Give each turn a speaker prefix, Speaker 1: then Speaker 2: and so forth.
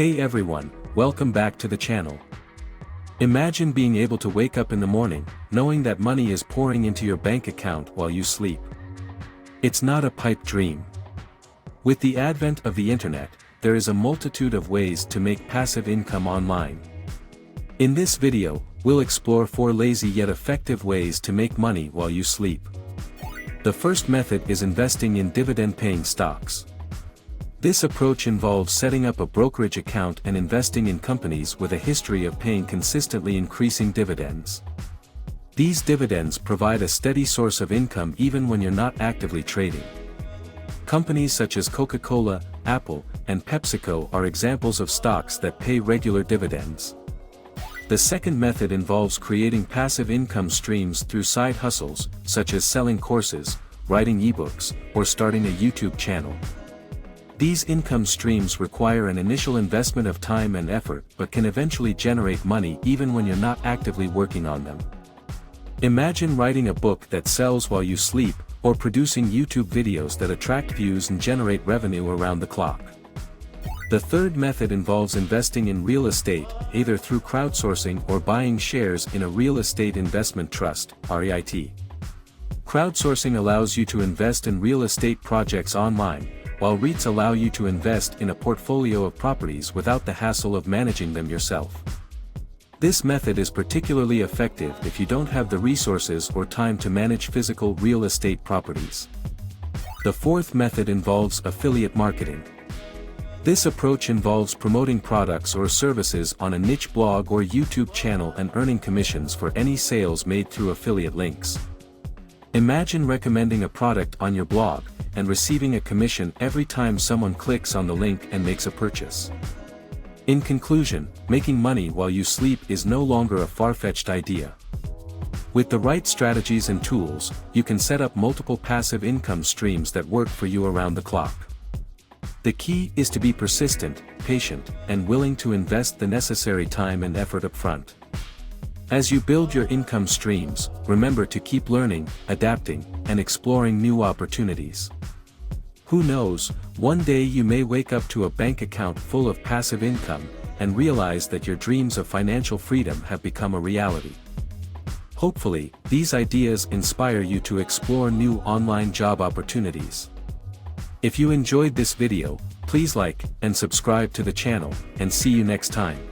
Speaker 1: Hey everyone, welcome back to the channel. Imagine being able to wake up in the morning, knowing that money is pouring into your bank account while you sleep. It's not a pipe dream. With the advent of the internet, there is a multitude of ways to make passive income online. In this video, we'll explore 4 lazy yet effective ways to make money while you sleep. The first method is investing in dividend-paying stocks. This approach involves setting up a brokerage account and investing in companies with a history of paying consistently increasing dividends. These dividends provide a steady source of income even when you're not actively trading. Companies such as Coca-Cola, Apple, and PepsiCo are examples of stocks that pay regular dividends. The second method involves creating passive income streams through side hustles, such as selling courses, writing ebooks, or starting a YouTube channel. These income streams require an initial investment of time and effort but can eventually generate money even when you're not actively working on them. Imagine writing a book that sells while you sleep, or producing YouTube videos that attract views and generate revenue around the clock. The third method involves investing in real estate, either through crowdsourcing or buying shares in a real estate investment trust, REIT. Crowdsourcing allows you to invest in real estate projects online, while REITs allow you to invest in a portfolio of properties without the hassle of managing them yourself. This method is particularly effective if you don't have the resources or time to manage physical real estate properties. The fourth method involves affiliate marketing. This approach involves promoting products or services on a niche blog or YouTube channel and earning commissions for any sales made through affiliate links. Imagine recommending a product on your blog, and receiving a commission every time someone clicks on the link and makes a purchase. In conclusion, making money while you sleep is no longer a far-fetched idea. With the right strategies and tools, you can set up multiple passive income streams that work for you around the clock. The key is to be persistent, patient, and willing to invest the necessary time and effort upfront. As you build your income streams, remember to keep learning, adapting, and exploring new opportunities. Who knows, one day you may wake up to a bank account full of passive income, and realize that your dreams of financial freedom have become a reality. Hopefully, these ideas inspire you to explore new online job opportunities. If you enjoyed this video, please like and subscribe to the channel, and see you next time.